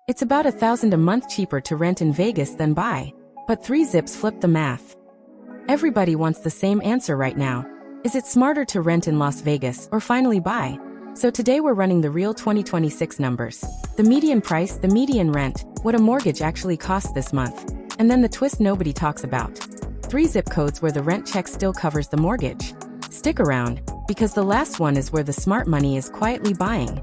It's about $1,000 a month cheaper to rent in Vegas than buy. But 3zips flipped the math. Everybody wants the same answer right now. Is it smarter to rent in Las Vegas or finally buy? So today we're running the real 2026 numbers. The median price, the median rent, what a mortgage actually costs this month. And then the twist nobody talks about. 3 zip codes where the rent check still covers the mortgage. Stick around, because the last one is where the smart money is quietly buying.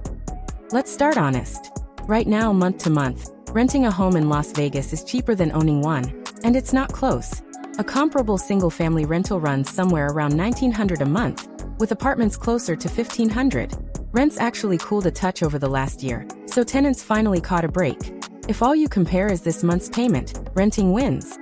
Let's start honest. Right now, month to month, renting a home in Las Vegas is cheaper than owning one, and it's not close. A comparable single-family rental runs somewhere around $1,900 a month, with apartments closer to $1,500. Rents actually cooled a touch over the last year, so tenants finally caught a break. If all you compare is this month's payment, renting wins.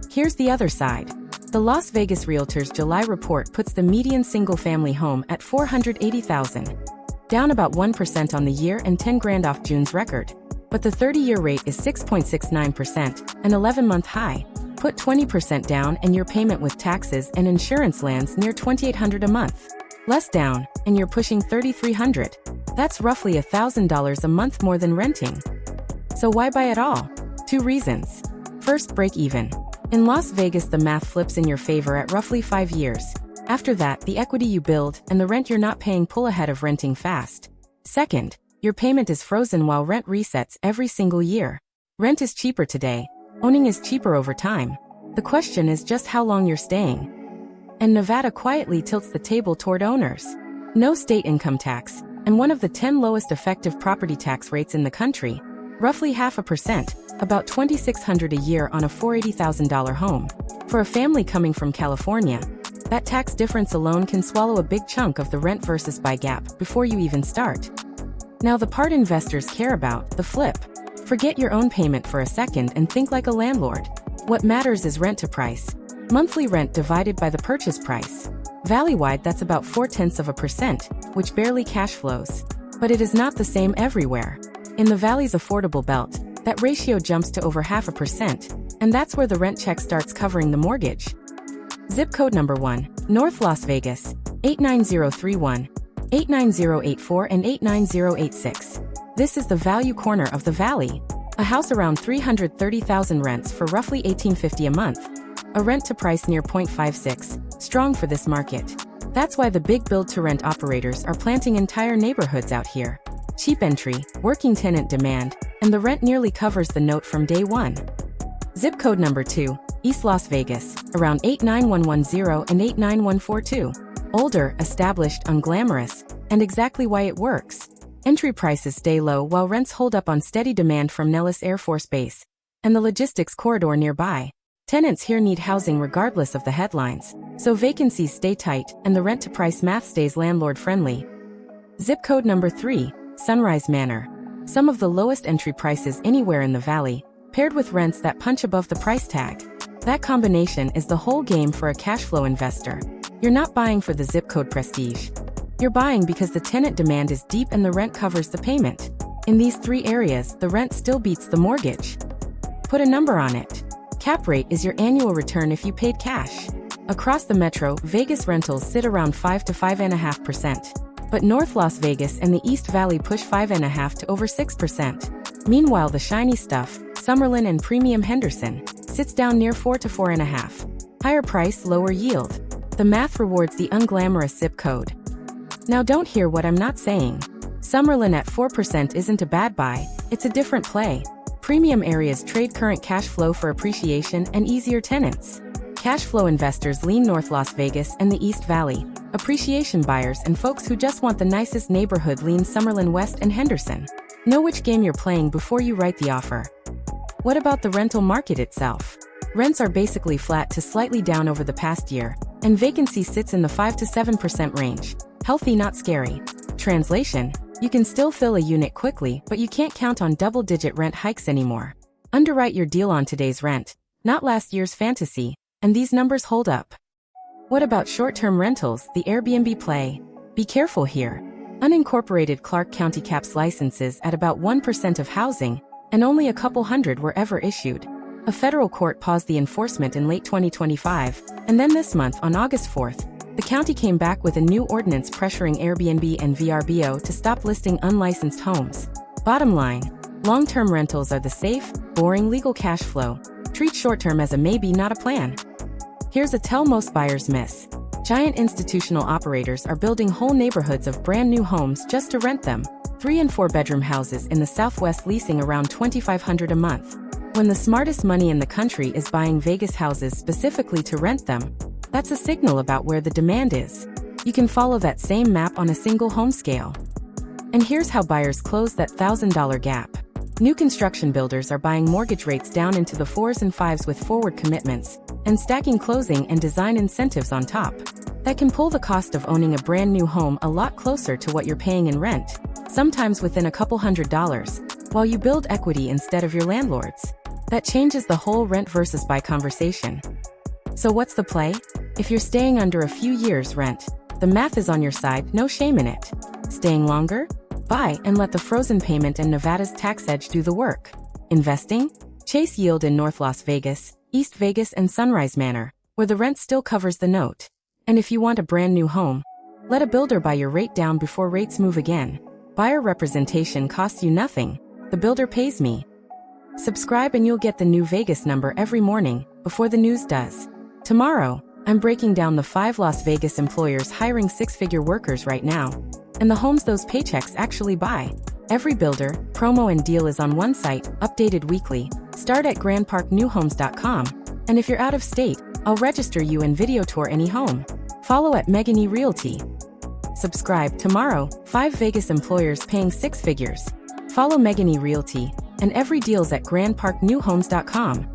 Here's the other side. The Las Vegas Realtors July report puts the median single-family home at $480,000, down about 1% on the year and $10,000 off June's record. But the 30-year rate is 6.69%, an 11-month high. Put 20% down and your payment with taxes and insurance lands near $2,800 a month. Less down, and you're pushing $3,300. That's roughly $1,000 a month more than renting. So why buy at all? 2 reasons. First, break even. In Las Vegas, the math flips in your favor at roughly 5 years. After that, the equity you build and the rent you're not paying pull ahead of renting fast. Second, your payment is frozen while rent resets every single year. Rent is cheaper today. Owning is cheaper over time. The question is just how long you're staying. And Nevada quietly tilts the table toward owners. No state income tax, and one of the 10 lowest effective property tax rates in the country. Roughly 0.5%, about $2,600 a year on a $480,000 home. For a family coming from California, that tax difference alone can swallow a big chunk of the rent versus buy gap before you even start. Now the part investors care about, the flip. Forget your own payment for a second and think like a landlord. What matters is rent to price. Monthly rent divided by the purchase price. Valley-wide, that's about 0.4%, which barely cash flows. But it is not the same everywhere. In the Valley's affordable belt, that ratio jumps to over 0.5%, and that's where the rent check starts covering the mortgage. Zip code number 1, North Las Vegas, 89031, 89084 and 89086. This is the value corner of the Valley. A house around $330,000 rents for roughly $1,850 a month. A rent to price near 0.56, strong for this market. That's why the big build-to-rent operators are planting entire neighborhoods out here. Cheap entry, working tenant demand, and the rent nearly covers the note from day one. Zip code number 2, East Las Vegas, around 89110 and 89142. Older, established, unglamorous, and exactly why it works. Entry prices stay low while rents hold up on steady demand from Nellis Air Force Base and the logistics corridor nearby. Tenants here need housing regardless of the headlines, so vacancies stay tight and the rent-to-price math stays landlord-friendly. Zip code number 3, Sunrise Manor. Some of the lowest entry prices anywhere in the Valley, paired with rents that punch above the price tag. That combination is the whole game for a cash flow investor. You're not buying for the zip code prestige. You're buying because the tenant demand is deep and the rent covers the payment. In these 3 areas, the rent still beats the mortgage. Put a number on it. Cap rate is your annual return if you paid cash. Across the metro, Vegas rentals sit around 5 to 5.5%. But North Las Vegas and the East Valley push 5.5 to over 6%. Meanwhile, the shiny stuff, Summerlin and Premium Henderson, sits down near 4 to 4.5. Higher price, lower yield. The math rewards the unglamorous zip code. Now don't hear what I'm not saying. Summerlin at 4% isn't a bad buy, it's a different play. Premium areas trade current cash flow for appreciation and easier tenants. Cash flow investors lean North Las Vegas and the East Valley. Appreciation buyers and folks who just want the nicest neighborhood lean Summerlin West and Henderson. Know which game you're playing before you write the offer. What about the rental market itself? Rents are basically flat to slightly down over the past year, and vacancy sits in the 5 to 7% range. Healthy, not scary. Translation: you can still fill a unit quickly, but you can't count on double-digit rent hikes anymore. Underwrite your deal on today's rent, not last year's fantasy, and these numbers hold up. What about short-term rentals, the Airbnb play? Be careful here. Unincorporated Clark County caps licenses at about 1% of housing, and only a couple hundred were ever issued. A federal court paused the enforcement in late 2025, and then this month, on August 4th, the county came back with a new ordinance pressuring Airbnb and VRBO to stop listing unlicensed homes. Bottom line, Long-term rentals are the safe, boring legal cash flow. Treat short-term as a maybe, not a plan. Here's a tell most buyers miss. Giant institutional operators are building whole neighborhoods of brand new homes just to rent them. 3 and 4 bedroom houses in the Southwest leasing around $2,500 a month. When the smartest money in the country is buying Vegas houses specifically to rent them, that's a signal about where the demand is. You can follow that same map on a single home scale. And here's how buyers close that $1,000 gap. New construction builders are buying mortgage rates down into the 4s and 5s with forward commitments, and stacking closing and design incentives on top. That can pull the cost of owning a brand new home a lot closer to what you're paying in rent, sometimes within a couple $100s, while you build equity instead of your landlords. That changes the whole rent versus buy conversation. So what's the play? If you're staying under a few years' rent, the math is on your side, no shame in it. Staying longer? Buy and let the frozen payment and Nevada's tax edge do the work. Investing? Chase yield in North Las Vegas, East Vegas and Sunrise Manor, where the rent still covers the note. And if you want a brand new home, let a builder buy your rate down before rates move again. Buyer representation costs you nothing. The builder pays me. Subscribe and you'll get the new Vegas number every morning, before the news does. Tomorrow, I'm breaking down the 5 Las Vegas employers hiring 6-figure workers right now, and the homes those paychecks actually buy. Every builder, promo and deal is on one site, updated weekly. Start at grandparknewhomes.com. And if you're out of state, I'll register you and video tour any home. Follow at Megan E. Realty. Subscribe tomorrow, 5 Vegas employers paying 6 figures. Follow Megan E. Realty, and every deal's at grandparknewhomes.com.